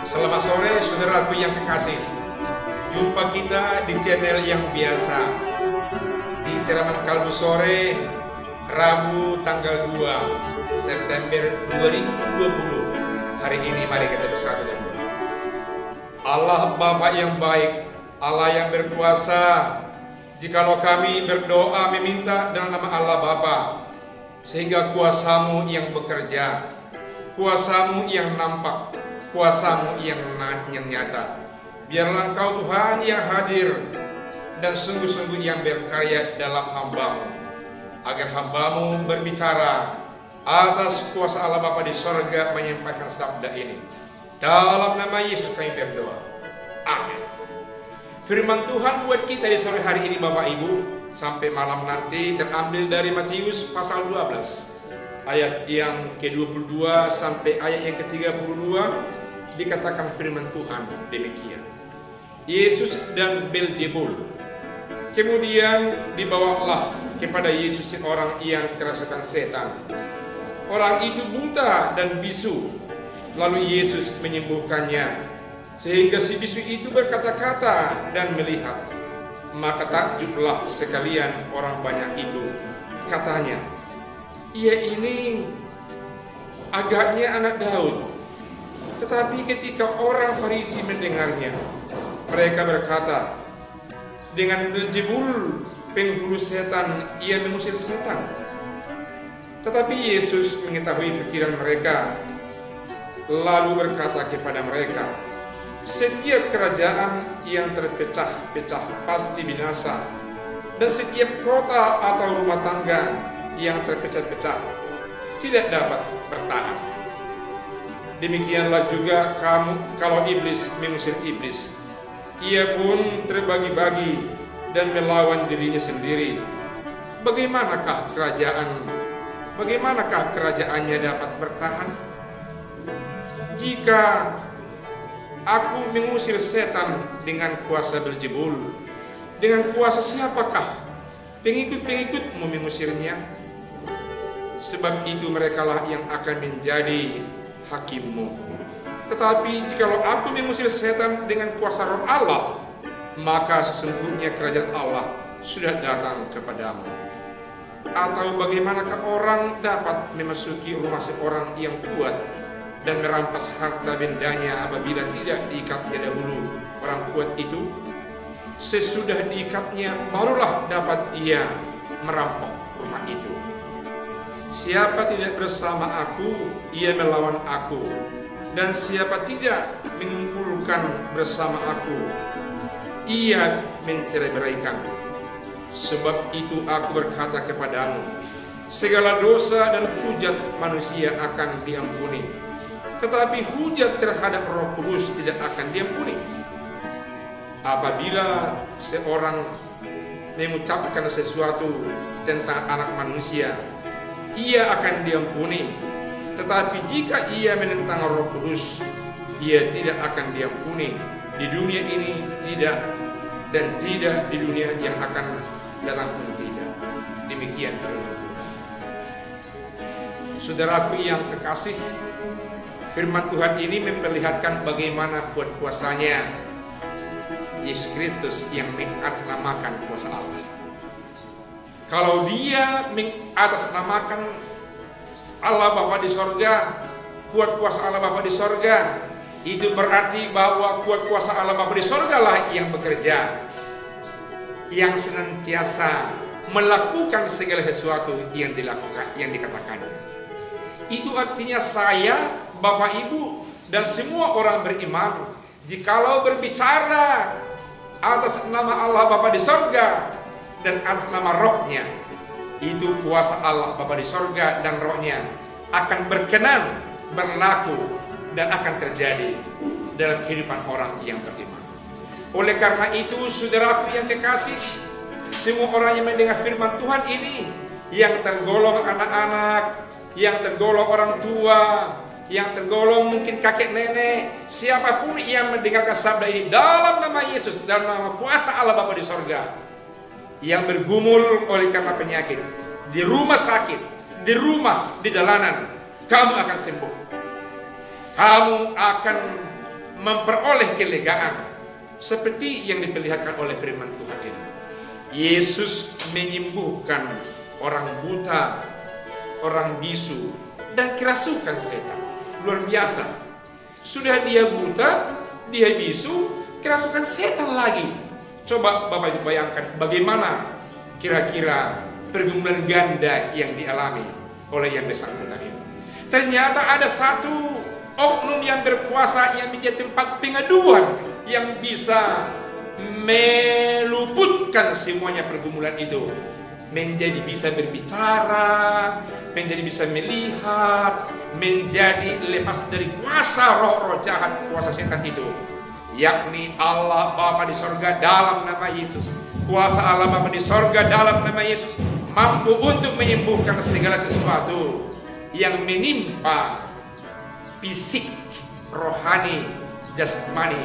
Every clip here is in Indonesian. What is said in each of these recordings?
Selamat sore saudaraku yang kekasih. Jumpa kita di channel yang biasa di Siraman Kalbu Sore, Rabu tanggal 2 September 2020. Hari ini mari kita bersatu dan berdoa. Allah Bapa yang baik, Allah yang berkuasa, jikalau kami berdoa meminta dalam nama Allah Bapa, sehingga kuasa-Mu yang bekerja, kuasa-Mu yang nampak, kuasa-Mu yang nyata. Biarlah Engkau Tuhan yang hadir dan sungguh-sungguh yang berkarya dalam hamba-Mu, agar hamba-Mu berbicara atas kuasa Allah Bapa di sorga menyampaikan sabda ini. Dalam nama Yesus kami berdoa. Amin. Firman Tuhan buat kita di sore hari ini Bapak Ibu sampai malam nanti terambil dari Matius pasal 12 ayat yang ke-22 sampai ayat yang ke-32. Dikatakan firman Tuhan demikian. Yesus dan Beelzebul. Kemudian dibawalah kepada Yesus seorang yang kerasukan setan. Orang itu buta dan bisu. Lalu Yesus menyembuhkannya, sehingga si bisu itu berkata-kata dan melihat. Maka takjublah sekalian orang banyak itu. Katanya, ia ini agaknya anak Daud. Tetapi ketika orang Farisi mendengarnya, mereka berkata, dengan Beelzebul penghulu setan ia mengusir setan. Tetapi Yesus mengetahui pikiran mereka, lalu berkata kepada mereka, setiap kerajaan yang terpecah-pecah pasti binasa, dan setiap kota atau rumah tangga yang terpecah-pecah tidak dapat bertahan. Demikianlah juga kamu kalau iblis mengusir iblis, ia pun terbagi-bagi dan melawan dirinya sendiri. Bagaimanakah kerajaannya dapat bertahan? Jika aku mengusir setan dengan kuasa Beelzebul, dengan kuasa siapakah pengikut-pengikutmu mengusirnya? Sebab itu merekalah yang akan menjadi hakimmu. Tetapi jikalau aku mengusir setan dengan kuasa Roh Allah, maka sesungguhnya kerajaan Allah sudah datang kepadamu. Atau bagaimanakah orang dapat memasuki rumah seorang yang kuat dan merampas harta bendanya apabila tidak diikatnya dahulu orang kuat itu? Sesudah diikatnya barulah dapat ia merampok rumah itu. Siapa tidak bersama aku, ia melawan aku. Dan siapa tidak mengumpulkan bersama aku, ia mencerai-beraikan. Sebab itu aku berkata kepadamu, segala dosa dan hujat manusia akan diampuni, tetapi hujat terhadap Roh Kudus tidak akan diampuni. Apabila seorang mengucapkan sesuatu tentang anak manusia, ia akan diampuni. Tetapi jika ia menentang Roh Kudus, ia tidak akan diampuni di dunia ini tidak, dan tidak di dunia yang akan datang pun tidak. Demikian firman Tuhan. Saudaraku yang kekasih, firman Tuhan ini memperlihatkan bagaimana kuat kuasanya Yesus Kristus yang mengatasnamakan kuasa Allah. Kalau dia mengatasnamakan Allah Bapa di sorga, kuat kuasa Allah Bapa di sorga, itu berarti bahwa kuat kuasa Allah Bapa di sorga lah yang bekerja, yang senantiasa melakukan segala sesuatu yang dilakukan, yang dikatakannya. Itu artinya saya, Bapak Ibu, dan semua orang beriman, jikalau berbicara atas nama Allah Bapa di sorga dan atas nama Rohnya, itu kuasa Allah Bapa di sorga dan Rohnya akan berkenan, berlaku, dan akan terjadi dalam kehidupan orang yang beriman. Oleh karena itu, saudaraku yang kekasih, semua orang yang mendengar firman Tuhan ini, yang tergolong anak-anak, yang tergolong orang tua, yang tergolong mungkin kakek nenek, siapapun yang mendengarkan sabda ini dalam nama Yesus dan nama kuasa Allah Bapa di sorga, yang bergumul oleh karena penyakit, di rumah sakit, di rumah, di jalanan, kamu akan sembuh. Kamu akan memperoleh kelegaan seperti yang diperlihatkan oleh firman Tuhan ini. Yesus menyembuhkan orang buta, orang bisu, dan kerasukan setan. Luar biasa. Sudah dia buta, dia bisu, kerasukan setan lagi. Coba Bapak Ibu bayangkan bagaimana kira-kira pergumulan ganda yang dialami oleh yang bersangkutan ini. Ternyata ada satu oknum yang berkuasa yang menjadi tempat pengaduan yang bisa meluputkan semuanya pergumulan itu, menjadi bisa berbicara, menjadi bisa melihat, menjadi lepas dari kuasa roh-roh jahat, kuasa setan itu, yakni Allah Bapa di sorga dalam nama Yesus. Kuasa Allah Bapa di sorga dalam nama Yesus mampu untuk menyembuhkan segala sesuatu yang menimpa fisik, rohani, jasmani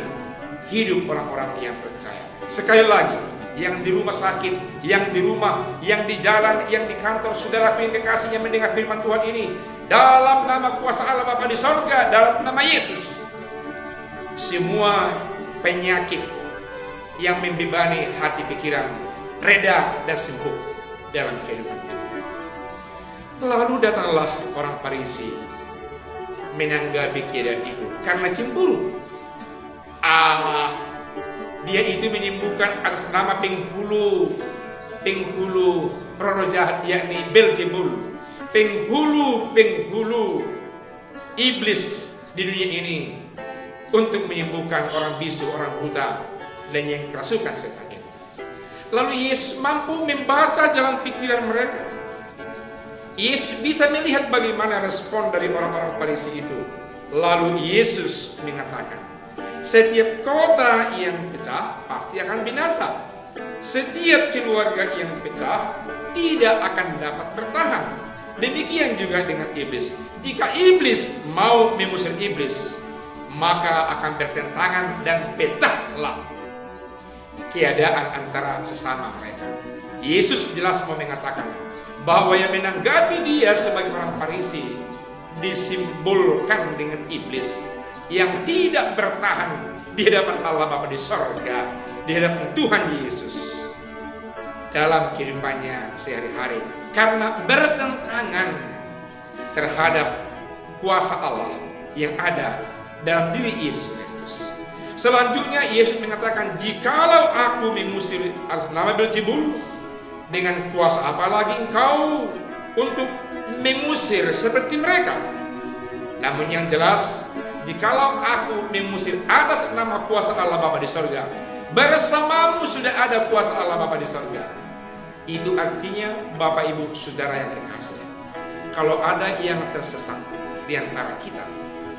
hidup orang-orang yang percaya. Sekali lagi, yang di rumah sakit, yang di rumah, yang di jalan, yang di kantor, saudara yang kekasih yang mendengar firman Tuhan ini, dalam nama kuasa Allah Bapa di sorga, dalam nama Yesus, semua penyakit yang membebani hati pikiran reda dan sembuh dalam kehidupan kita. Lalu datanglah orang Farisi menanggapi keadaan itu karena cemburu. Dia itu menyembuhkan atas nama penghulu roh jahat, yakni Beelzebul, penghulu iblis di dunia ini, untuk menyembuhkan orang bisu, orang buta, dan yang kerasukan setan itu. Lalu Yesus mampu membaca jalan pikiran mereka. Yesus bisa melihat bagaimana respon dari orang-orang Farisi itu. Lalu Yesus mengatakan, setiap kota yang pecah pasti akan binasa. Setiap keluarga yang pecah tidak akan dapat bertahan. Demikian juga dengan iblis. Jika iblis mau mengusir iblis, maka akan bertentangan dan pecahlah keadaan antara sesama mereka. Yesus jelas mau mengatakan bahwa yang menanggapi dia sebagai orang Farisi disimbolkan dengan iblis yang tidak bertahan di hadapan Allah Bapa di sorga, di hadapan Tuhan Yesus dalam kehidupannya sehari-hari, karena bertentangan terhadap kuasa Allah yang ada dalam diri Yesus Kristus. Selanjutnya Yesus mengatakan, jikalau aku mengusir atas nama Beelzebul, dengan kuasa apa lagi engkau untuk mengusir seperti mereka? Namun yang jelas, jikalau aku mengusir atas nama kuasa Allah Bapa di sorga, bersamamu sudah ada kuasa Allah Bapa di sorga. Itu artinya Bapak Ibu Saudara yang kekasih, kalau ada yang tersesat di antara kita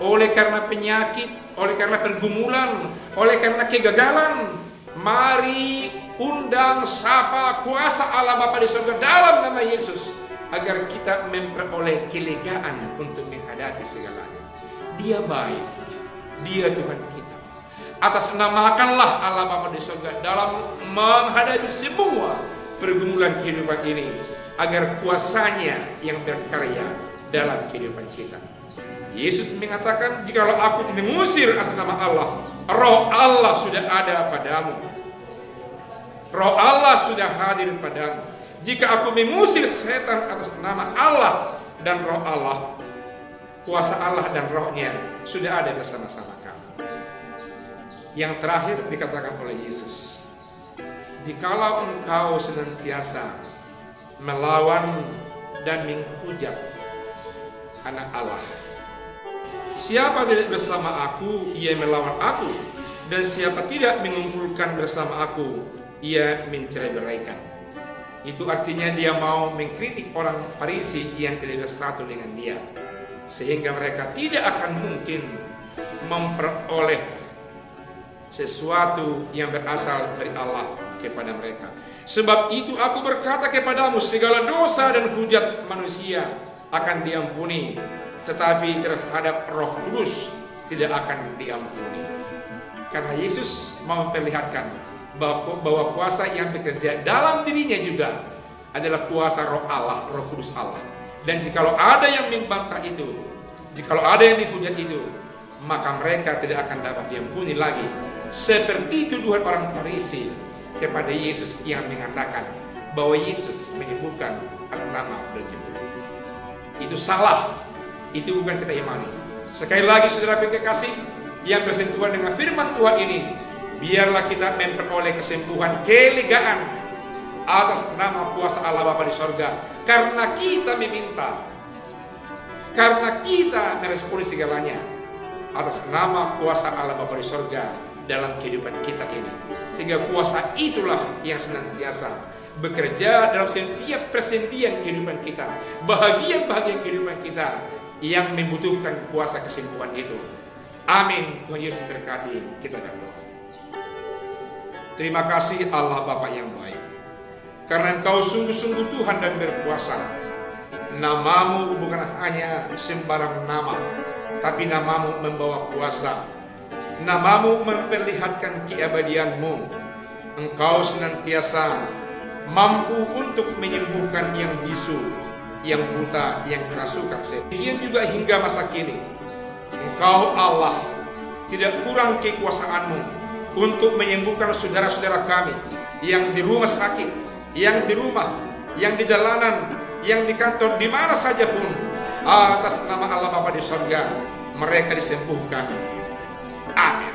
oleh karena penyakit, oleh karena pergumulan, oleh karena kegagalan, mari undang sapa kuasa Allah Bapa di sorga dalam nama Yesus, agar kita memperoleh kelegaan untuk menghadapi segalanya. Dia baik, dia Tuhan kita. Atas namakanlah Allah Bapa di sorga dalam menghadapi semua pergumulan kehidupan ini, agar kuasanya yang berkarya dalam kehidupan kita. Yesus mengatakan, jikalau aku mengusir atas nama Allah, roh Allah sudah ada padamu. Roh Allah sudah hadir padamu. Jika aku mengusir setan atas nama Allah dan roh Allah, kuasa Allah dan rohnya sudah ada bersama-sama kamu. Yang terakhir dikatakan oleh Yesus, jikalau engkau senantiasa melawan dan menghujat anak Allah, siapa tidak bersama aku, ia melawan aku, dan siapa tidak mengumpulkan bersama aku, ia mencerai-beraikan. Itu artinya dia mau mengkritik orang Farisi yang tidak bersatu dengan dia, sehingga mereka tidak akan mungkin memperoleh sesuatu yang berasal dari Allah kepada mereka. Sebab itu aku berkata kepadamu, segala dosa dan hujat manusia akan diampuni, tetapi terhadap Roh Kudus tidak akan diampuni. Karena Yesus mau memperlihatkan bahwa kuasa yang bekerja dalam dirinya juga adalah kuasa Roh Allah, Roh Kudus Allah. Dan jikalau ada yang membantah itu, jikalau ada yang dihujat itu, maka mereka tidak akan dapat diampuni lagi. Seperti tuduhan orang Farisi kepada Yesus yang mengatakan bahwa Yesus menyembuhkan atas nama Beelzebul. Itu salah, itu bukan kita imani. Sekali lagi saudara kekasih yang bersentuhan dengan firman Tuhan ini, biarlah kita memperoleh kesembuhan, kelegaan atas nama kuasa Allah Bapa di sorga, karena kita meminta, karena kita meresponi segalanya atas nama kuasa Allah Bapa di sorga dalam kehidupan kita ini. Sehingga kuasa itulah yang senantiasa bekerja dalam setiap persendian kehidupan kita, bahagian-bahagian kehidupan kita yang membutuhkan kuasa kesembuhan itu. Amin. Tuhan Yesus memberkati kita berdoa. Terima kasih Allah Bapa yang baik, karena Engkau sungguh-sungguh Tuhan dan berkuasa. Namamu bukan hanya sembarang nama, tapi namamu membawa kuasa. Namamu memperlihatkan keabadianmu. Engkau senantiasa mampu untuk menyembuhkan yang bisu, yang buta, yang kerasukan. Demikian juga hingga masa kini, Engkau Allah tidak kurang kekuasaanmu untuk menyembuhkan saudara-saudara kami yang di rumah sakit, yang di rumah, yang di jalanan, yang di kantor, di mana saja pun, atas nama Allah Bapa di sorga, mereka disembuhkan. Amin.